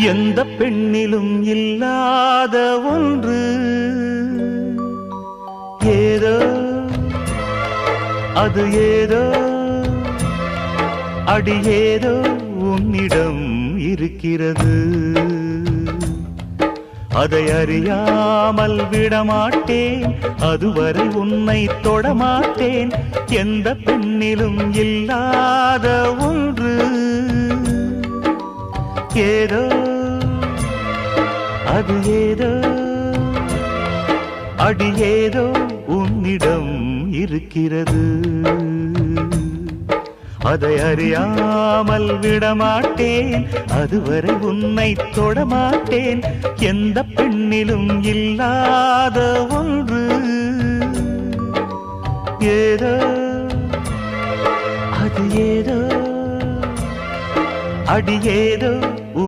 எந்த பெண்ணிலும் இல்லாத ஒன்று ஏதோ அது ஏதோ அடி ஏதோ உன்னிடம் இருக்கிறது. அதை அறியாமல் விடமாட்டேன், அதுவரை உன்னை தொடமாட்டேன். எந்த பெண்ணிலும் இல்லாத ஒன்று ஏதோ அது ஏதோ அடி ஏதோ உன்னிடம் இருக்கிறது. அதை அறியாமல் விடமாட்டேன், அதுவரை உன்னை தொடமாட்டேன். எந்த பெண்ணிலும் இல்லாத ஒன்று ஏதோ அது ஏதோ அடி ஏதோ